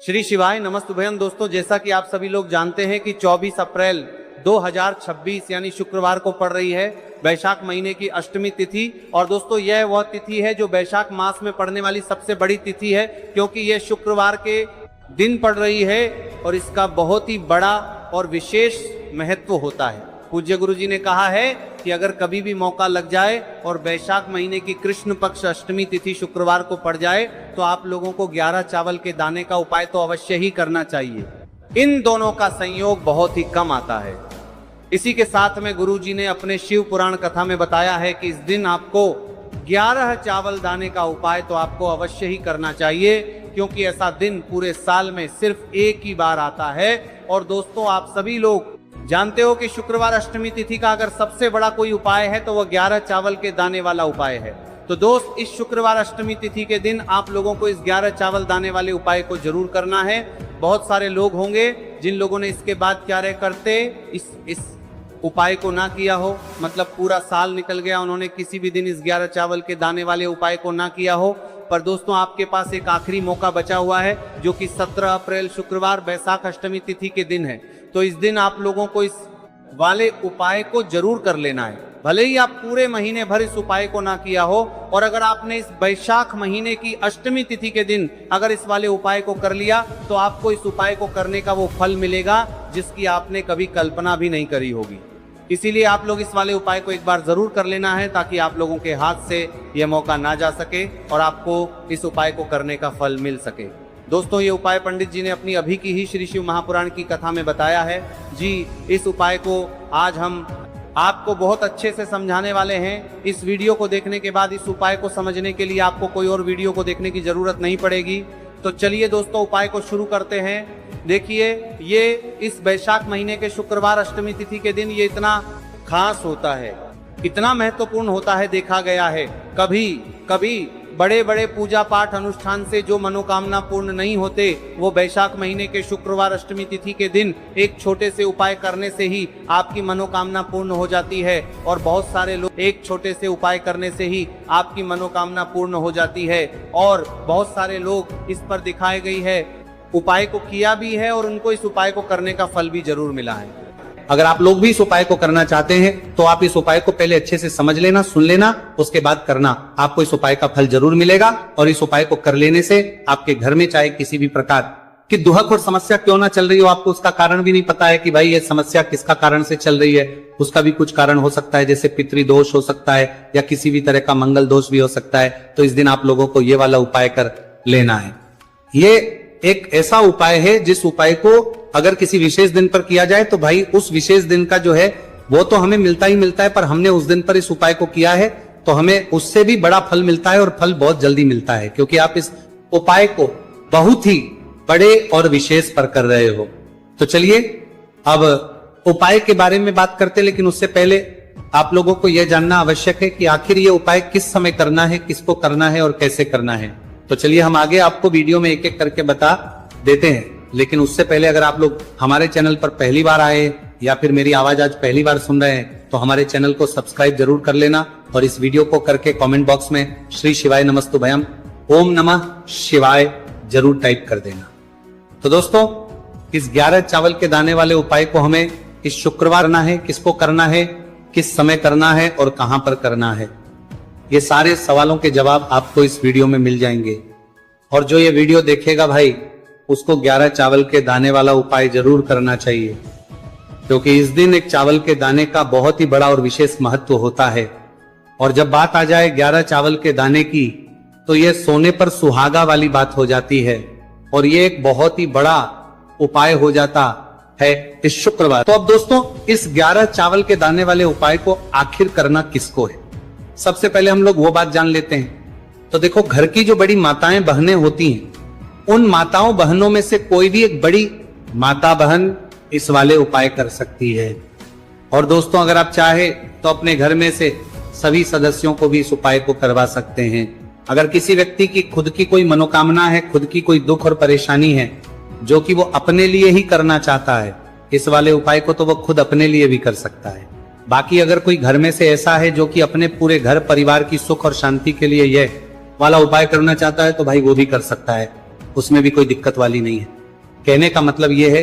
श्री शिवाय नमस्तुभयम। दोस्तों, जैसा कि आप सभी लोग जानते हैं कि 24 अप्रैल 2026 यानी शुक्रवार को पड़ रही है वैशाख महीने की अष्टमी तिथि। और दोस्तों, यह वह तिथि है जो वैशाख मास में पड़ने वाली सबसे बड़ी तिथि है, क्योंकि यह शुक्रवार के दिन पड़ रही है और इसका बहुत ही बड़ा और विशेष महत्व होता है। पूज्य गुरु जी ने कहा है कि अगर कभी भी मौका लग जाए और वैशाख महीने की कृष्ण पक्ष अष्टमी तिथि शुक्रवार को पड़ जाए तो आप लोगों को 11 चावल के दाने का उपाय तो अवश्य ही करना चाहिए। इन दोनों का संयोग बहुत ही कम आता है। इसी के साथ में गुरु जी ने अपने शिव पुराण कथा में बताया है कि इस दिन आपको 11 चावल दाने का उपाय तो आपको अवश्य ही करना चाहिए, क्योंकि ऐसा दिन पूरे साल में सिर्फ एक ही बार आता है। और दोस्तों, आप सभी लोग जानते हो कि शुक्रवार अष्टमी तिथि का अगर सबसे बड़ा कोई उपाय है तो वह 11 चावल के दाने वाला उपाय है। तो दोस्त, इस शुक्रवार अष्टमी तिथि के दिन आप लोगों को इस 11 चावल दाने वाले उपाय को जरूर करना है। बहुत सारे लोग होंगे जिन लोगों ने इसके बाद क्या करते इस उपाय को ना किया हो, मतलब पूरा साल निकल गया, उन्होंने किसी भी दिन इस 11 चावल के दाने वाले उपाय को ना किया हो। पर दोस्तों, आपके पास एक आखिरी मौका बचा हुआ है जो कि 17 अप्रैल शुक्रवार वैशाख अष्टमी तिथि के दिन है। तो इस दिन आप लोगों को इस वाले उपाय को जरूर कर लेना है, भले ही आप पूरे महीने भर इस उपाय को ना किया हो। और अगर आपने इस वैशाख महीने की अष्टमी तिथि के दिन अगर इस वाले उपाय को कर लिया तो आपको इस उपाय को करने का वो फल मिलेगा जिसकी आपने कभी कल्पना भी नहीं करी होगी। इसीलिए आप लोग इस वाले उपाय को एक बार जरूर कर लेना है, ताकि आप लोगों के हाथ से यह मौका ना जा सके और आपको इस उपाय को करने का फल मिल सके। दोस्तों, ये उपाय पंडित जी ने अपनी अभी की ही श्री शिव महापुराण की कथा में बताया है जी। इस उपाय को आज हम आपको बहुत अच्छे से समझाने वाले हैं। इस वीडियो को देखने के बाद इस उपाय को समझने के लिए आपको कोई और वीडियो को देखने की जरूरत नहीं पड़ेगी। तो चलिए दोस्तों, उपाय को शुरू करते हैं। देखिए, ये इस वैशाख महीने के शुक्रवार अष्टमी तिथि के दिन ये इतना खास होता है, इतना महत्वपूर्ण होता है। देखा गया है कभी कभी बड़े बड़े पूजा पाठ अनुष्ठान से जो मनोकामना पूर्ण नहीं होते, वो वैशाख महीने के शुक्रवार अष्टमी तिथि के दिन एक छोटे से उपाय करने से ही आपकी मनोकामना पूर्ण हो जाती है। और बहुत सारे लोग एक छोटे से उपाय करने से ही आपकी मनोकामना पूर्ण हो जाती है। और बहुत सारे लोग इस पर दिखाई गई है उपाय को किया भी है और उनको इस उपाय को करने का फल भी जरूर मिला है। अगर आप लोग भी इस उपाय को करना चाहते हैं तो आप इस उपाय को पहले अच्छे से समझ लेना, सुन लेना, उसके बाद करना। आपको इस उपाय का फल जरूर मिलेगा। और इस उपाय को कर लेने से आपके घर में चाहे किसी भी प्रकार की दुहक और समस्या क्यों ना चल रही हो, आपको उसका कारण भी नहीं पता है कि भाई ये समस्या किसका कारण से चल रही है, उसका भी कुछ कारण हो सकता है, जैसे पितृदोष हो सकता है या किसी भी तरह का मंगल दोष भी हो सकता है। तो इस दिन आप लोगों को ये वाला उपाय कर लेना है। ये एक ऐसा उपाय है जिस उपाय को अगर किसी विशेष दिन पर किया जाए तो भाई उस विशेष दिन का जो है वो तो हमें मिलता ही मिलता है, पर हमने उस दिन पर इस उपाय को किया है तो हमें उससे भी बड़ा फल मिलता है और फल बहुत जल्दी मिलता है, क्योंकि आप इस उपाय को बहुत ही बड़े और विशेष पर कर रहे हो। तो चलिए अब उपाय के बारे में बात करते, लेकिन उससे पहले आप लोगों को यह जानना आवश्यक है कि आखिर ये उपाय किस समय करना है, किसको करना है और कैसे करना है। तो चलिए हम आगे आपको वीडियो में एक एक करके बता देते हैं। लेकिन उससे पहले अगर आप लोग हमारे चैनल पर पहली बार आए या फिर मेरी आवाज आज पहली बार सुन रहे हैं तो हमारे चैनल को सब्सक्राइब जरूर कर लेना और इस वीडियो को करके कमेंट बॉक्स में श्री शिवाय नमस्तुभयम ओम नमः शिवाय जरूर टाइप कर देना। तो दोस्तों, इस 11 चावल के दाने वाले उपाय को हमें इस शुक्रवार करना है, किसको करना है, किस समय करना है और कहां पर करना है, ये सारे सवालों के जवाब आपको इस वीडियो में मिल जाएंगे। और जो ये वीडियो देखेगा भाई उसको 11 चावल के दाने वाला उपाय जरूर करना चाहिए, क्योंकि इस दिन एक चावल के दाने का बहुत ही बड़ा और विशेष महत्व होता है। और जब बात आ जाए 11 चावल के दाने की तो यह सोने पर सुहागा वाली बात हो जाती है और ये एक बहुत ही बड़ा उपाय हो जाता है इस शुक्रवार। तो अब दोस्तों, इस 11 चावल के दाने वाले उपाय को आखिर करना किसको है, सबसे पहले हम लोग वो बात जान लेते हैं। तो देखो, घर की जो बड़ी माताएं बहनें होती हैं, उन माताओं बहनों में से कोई भी एक बड़ी माता बहन इस वाले उपाय कर सकती है। और दोस्तों, अगर आप चाहे तो अपने घर में से सभी सदस्यों को भी इस उपाय को करवा सकते हैं। अगर किसी व्यक्ति की खुद की कोई मनोकामना है, खुद की कोई दुख और परेशानी है जो कि वो अपने लिए ही करना चाहता है, इस वाले उपाय को तो वो खुद अपने लिए भी कर सकता है। बाकी अगर कोई घर में से ऐसा है जो कि अपने पूरे घर परिवार की सुख और शांति के लिए यह वाला उपाय करना चाहता है तो भाई वो भी कर सकता है। उसमें भी कोई दिक्कत वाली नहीं है। कहने का मतलब यह है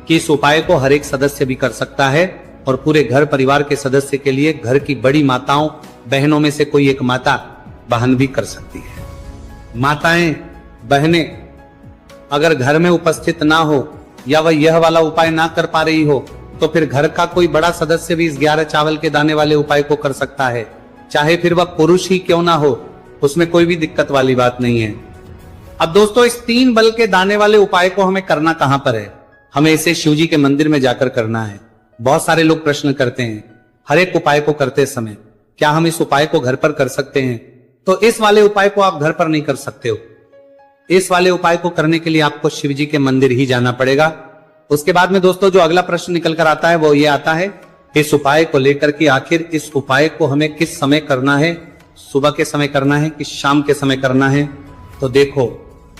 कि इस उपाय को हर एक सदस्य भी कर सकता है और पूरे घर परिवार के सदस्य के लिए घर की बड़ी माताओं बहनों में से कोई एक माता बहन भी कर सकती है। माताएं बहनें अगर घर में उपस्थित ना हो या वह यह वाला उपाय ना कर पा रही हो तो फिर घर का कोई बड़ा सदस्य भी इस 11 चावल के दाने वाले उपाय को कर सकता है, चाहे फिर वह पुरुष ही क्यों ना हो, उसमें कोई भी दिक्कत वाली बात नहीं है। अब दोस्तों इस 3 बल के दाने वाले उपाय को हमें करना कहां पर है? हमें इसे शिव जी के मंदिर में जाकर करना है। बहुत सारे लोग प्रश्न करते हैं हर एक उपाय को करते समय क्या हम इस उपाय को घर पर कर सकते हैं? तो इस वाले उपाय को आप घर पर नहीं कर सकते हो। इस वाले उपाय को करने के लिए आपको शिव जी के मंदिर ही जाना पड़ेगा। उसके बाद में दोस्तों जो अगला प्रश्न निकल कर आता है वो ये आता है इस उपाय को लेकर कि आखिर इस उपाय को हमें किस समय करना है, सुबह के समय करना है कि शाम के समय करना है? तो देखो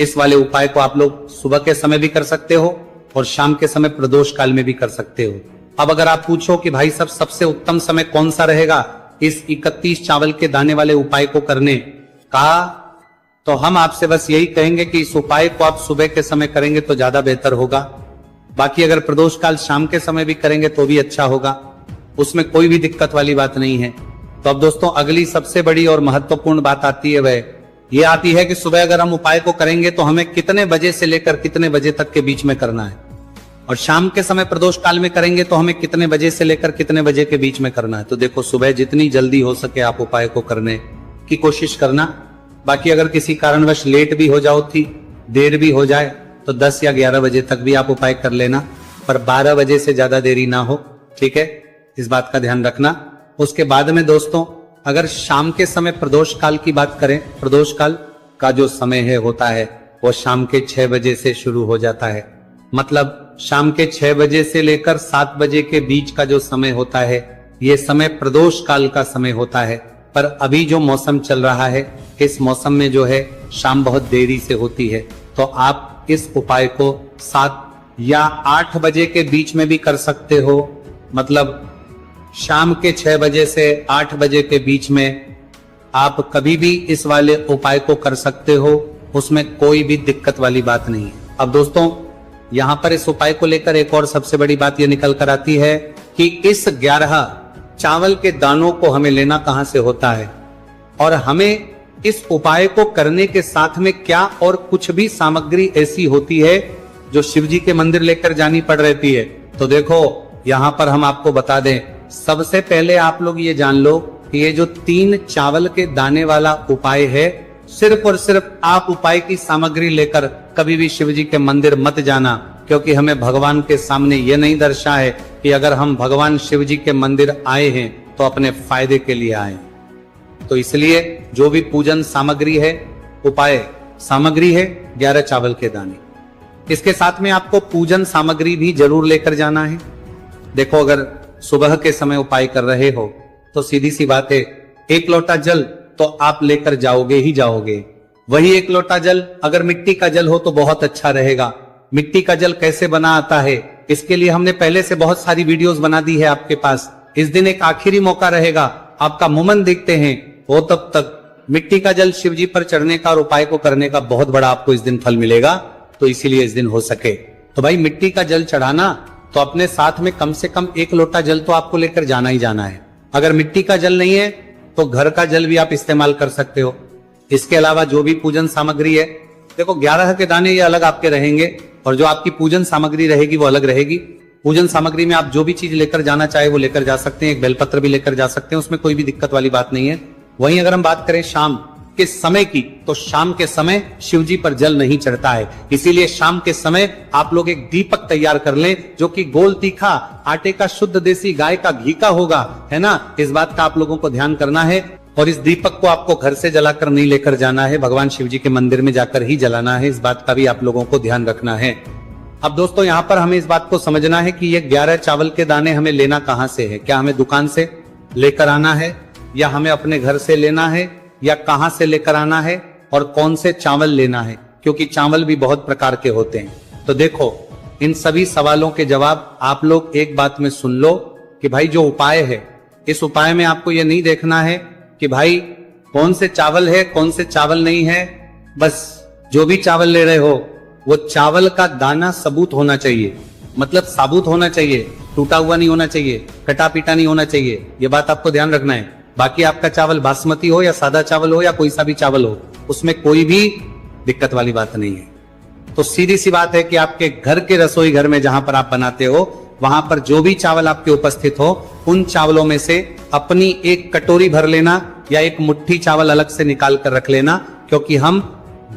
इस वाले उपाय को आप लोग सुबह के समय भी कर सकते हो और शाम के समय प्रदोष काल में भी कर सकते हो। अब अगर आप पूछो कि भाई सब सबसे उत्तम समय कौन सा रहेगा इस 31 चावल के दाने वाले उपाय को करने का, तो हम आपसे बस यही कहेंगे कि इस उपाय को आप सुबह के समय करेंगे तो ज्यादा बेहतर होगा। बाकी अगर प्रदोष काल शाम के समय भी करेंगे तो भी अच्छा होगा, उसमें कोई भी दिक्कत वाली बात नहीं है। तो अब दोस्तों अगली सबसे बड़ी और महत्वपूर्ण बात आती है, वह ये आती है कि सुबह अगर हम उपाय को करेंगे तो हमें कितने बजे से लेकर कितने बजे तक के बीच में करना है, और शाम के समय प्रदोष काल में करेंगे तो हमें कितने बजे से लेकर कितने बजे के बीच में करना है। तो देखो सुबह जितनी जल्दी हो सके आप उपाय को करने की कोशिश करना। बाकी अगर किसी कारणवश लेट भी हो जाओ थी, देर भी हो जाए तो 10 या 11 बजे तक भी आप उपाय कर लेना, पर 12 बजे से ज्यादा देरी ना हो, ठीक है? इस बात का ध्यान रखना। उसके बाद में दोस्तों अगर शाम के समय प्रदोष काल की बात करें, प्रदोष काल का जो समय है होता है वो शाम के 6 बजे से शुरू हो जाता है। मतलब शाम के 6 बजे से लेकर 7 बजे के बीच का जो समय होता है ये समय प्रदोष काल का समय होता है। पर अभी जो मौसम चल रहा है इस मौसम में जो है शाम बहुत देरी से होती है, तो आप इस उपाय को 7 या 8 बजे के बीच में भी कर सकते हो। मतलब शाम के 6 बजे से 8 बजे के बीच में आप कभी भी इस वाले उपाय को कर सकते हो, उसमें कोई भी दिक्कत वाली बात नहीं है। अब दोस्तों यहां पर इस उपाय को लेकर एक और सबसे बड़ी बात यह निकल कर आती है कि इस 11 चावल के दानों को हमें लेना कहां से होता है, और हमें इस उपाय को करने के साथ में क्या और कुछ भी सामग्री ऐसी होती है जो शिव जी के मंदिर लेकर जानी पड़ रहती है। तो देखो यहां पर हम आपको बता दें, सबसे पहले आप लोग ये जान लो कि ये जो 3 चावल के दाने वाला उपाय है, सिर्फ और सिर्फ आप उपाय की सामग्री लेकर कभी भी शिव जी के मंदिर मत जाना, क्योंकि हमें भगवान के सामने यह नहीं दर्शा है कि अगर हम भगवान शिव जी के मंदिर आए हैं तो अपने फायदे के लिए आए। तो इसलिए जो भी पूजन सामग्री है, उपाय सामग्री है 11 चावल के दाने, इसके साथ में आपको पूजन सामग्री भी जरूर लेकर जाना है। देखो अगर सुबह के समय उपाय कर रहे हो तो सीधी सी बात है 1 लोटा जल तो आप लेकर जाओगे ही जाओगे। वही 1 लोटा जल अगर मिट्टी का जल हो तो बहुत अच्छा रहेगा। मिट्टी का जल कैसे बना आता है इसके लिए हमने पहले से बहुत सारी वीडियोस बना दी है आपके पास। इस दिन एक आखिरी मौका रहेगा, आपका मुमन देखते हैं, वो तब तक मिट्टी का जल शिव जी पर चढ़ने का और उपाय को करने का बहुत बड़ा आपको इस दिन फल मिलेगा। तो इसीलिए इस दिन हो सके तो भाई मिट्टी का जल चढ़ाना, तो अपने साथ में कम से कम 1 लोटा जल तो आपको लेकर जाना ही जाना है। अगर मिट्टी का जल नहीं है तो घर का जल भी आप इस्तेमाल कर सकते हो। इसके अलावा जो भी पूजन सामग्री है, देखो 11 के दाने ये अलग आपके रहेंगे और जो आपकी पूजन सामग्री रहेगी वो अलग रहेगी। पूजन सामग्री में आप जो भी चीज लेकर जाना चाहे वो लेकर जा सकते हैं, एक बेलपत्र भी लेकर जा सकते हैं, उसमें कोई भी दिक्कत वाली बात नहीं है। वहीं अगर हम बात करें शाम के समय की, तो शाम के समय शिव जी पर जल नहीं चढ़ता है, इसीलिए शाम के समय आप लोग एक दीपक तैयार कर लें जो कि गोल तीखा आटे का शुद्ध देसी गाय का घी का होगा, है ना। इस बात का आप लोगों को ध्यान करना है और इस दीपक को आपको घर से जलाकर नहीं लेकर जाना है, भगवान शिव जी के मंदिर में जाकर ही जलाना है। इस बात का भी आप लोगों को ध्यान रखना है। अब दोस्तों यहाँ पर हमें इस बात को समझना है कि ये 11 चावल के दाने हमें लेना कहां से है। क्या हमें दुकान से लेकर आना है या हमें अपने घर से लेना है या कहां से लेकर आना है और कौन से चावल लेना है, क्योंकि चावल भी बहुत प्रकार के होते हैं। तो देखो इन सभी सवालों के जवाब आप लोग एक बात में सुन लो कि भाई जो उपाय है, इस उपाय में आपको ये नहीं देखना है कि भाई कौन से चावल है कौन से चावल नहीं है, बस जो भी चावल ले रहे हो वो चावल का दाना सबूत होना चाहिए, मतलब साबुत होना चाहिए, टूटा हुआ नहीं होना चाहिए, कटा पीटा नहीं होना चाहिए। ये बात आपको ध्यान रखना है। बाकी आपका चावल बासमती हो या सादा चावल हो या कोई सा भी चावल हो, उसमें कोई भी दिक्कत वाली बात नहीं है। तो सीधी सी बात है कि आपके घर के रसोई घर में जहां पर आप बनाते हो, वहां पर जो भी चावल आपके उपस्थित हो, उन चावलों में से अपनी एक कटोरी भर लेना या एक मुट्ठी चावल अलग से निकाल कर रख लेना, क्योंकि हम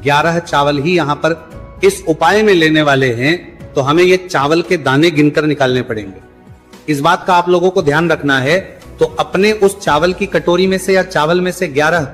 11 चावल ही यहां पर इस उपाय में लेने वाले हैं, तो हमें ये चावल के दाने गिनकर निकालने पड़ेंगे। इस बात का आप लोगों को ध्यान रखना है। तो अपने उस चावल की कटोरी में से या चावल में से 11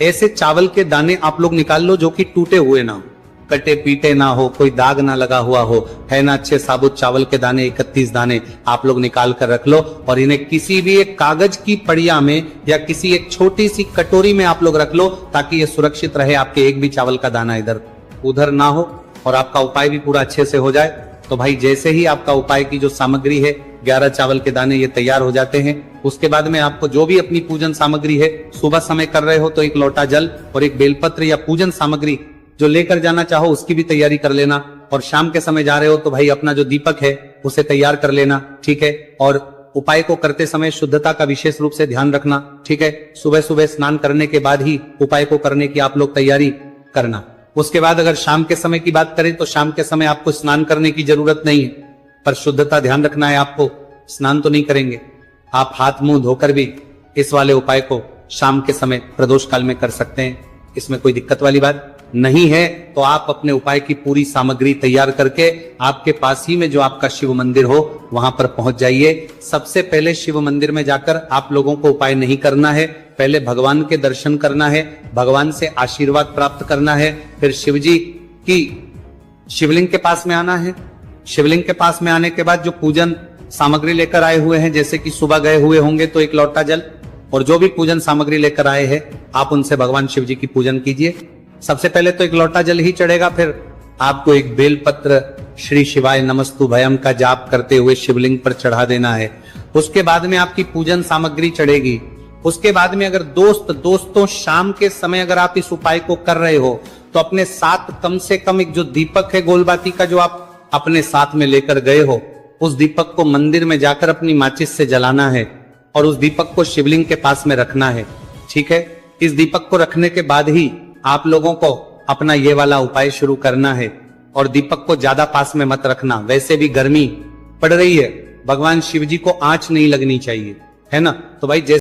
ऐसे चावल के दाने आप लोग निकाल लो जो कि टूटे हुए ना हो, कटे पीटे ना हो, कोई दाग ना लगा हुआ हो, है ना। अच्छे साबुत चावल के दाने 31 दाने आप लोग निकाल कर रख लो और इन्हें किसी भी एक कागज की पड़िया में या किसी एक छोटी सी कटोरी में आप लोग रख लो, ताकि ये सुरक्षित रहे, आपके एक भी चावल का दाना इधर उधर ना हो और आपका उपाय भी पूरा अच्छे से हो जाए। तो भाई जैसे ही आपका उपाय की जो सामग्री है, 11 चावल के दाने, ये तैयार हो जाते हैं, उसके बाद में आपको जो भी अपनी पूजन सामग्री है, सुबह समय कर रहे हो तो एक लोटा जल और एक बेलपत्र या पूजन सामग्री जो लेकर जाना चाहो उसकी भी तैयारी कर लेना। और शाम के समय जा रहे हो तो भाई अपना जो दीपक है उसे तैयार कर लेना, ठीक है। और उपाय को करते समय शुद्धता का विशेष रूप से ध्यान रखना, ठीक है। सुबह सुबह स्नान करने के बाद ही उपाय को करने की आप लोग तैयारी करना। उसके बाद अगर शाम के समय की बात करें तो शाम के समय आपको स्नान करने की जरूरत नहीं है, पर शुद्धता ध्यान रखना है आपको। स्नान तो नहीं करेंगे, आप हाथ मुंह धोकर भी इस वाले उपाय को शाम के समय प्रदोष काल में कर सकते हैं, इसमें कोई दिक्कत वाली बात नहीं है। तो आप अपने उपाय की पूरी सामग्री तैयार करके आपके पास ही में जो आपका शिव मंदिर हो वहां पर पहुंच जाइए। सबसे पहले शिव मंदिर में जाकर आप लोगों को उपाय नहीं करना है, पहले भगवान के दर्शन करना है, भगवान से आशीर्वाद प्राप्त करना है, फिर शिव जी की शिवलिंग के पास में आना है। शिवलिंग के पास में आने के बाद जो पूजन सामग्री लेकर आए हुए हैं, जैसे कि सुबह गए हुए होंगे तो एक लोटा जल और जो भी पूजन सामग्री लेकर आए हैं आप उनसे भगवान शिव जी की पूजन कीजिए। सबसे पहले तो एक लोटा जल ही चढ़ेगा, फिर आपको एक बेलपत्र श्री शिवाय नमस्तु भयम का जाप करते हुए शिवलिंग पर चढ़ा देना है। उसके बाद में आपकी पूजन सामग्री चढ़ेगी। उसके बाद में अगर दोस्तों शाम के समय अगर आप इस उपाय को कर रहे हो तो अपने साथ कम से कम एक जो दीपक है गोलबाती का, जो आप अपने साथ में लेकर गए हो, उस दीपक को मंदिर में जाकर अपनी माचिस से जलाना है और उस दीपक को शिवलिंग के पास में रखना है, ठीक है। इस दीपक को रखने के बाद ही आप लोगों को अपना ये वाला उपाय शुरू करना है। और दीपक को ज्यादा पास में मत रखना, वैसे भी गर्मी पड़ रही है, भगवान शिव जी को आंच नहीं लगनी चाहिए, है ना। तो भाई जैसे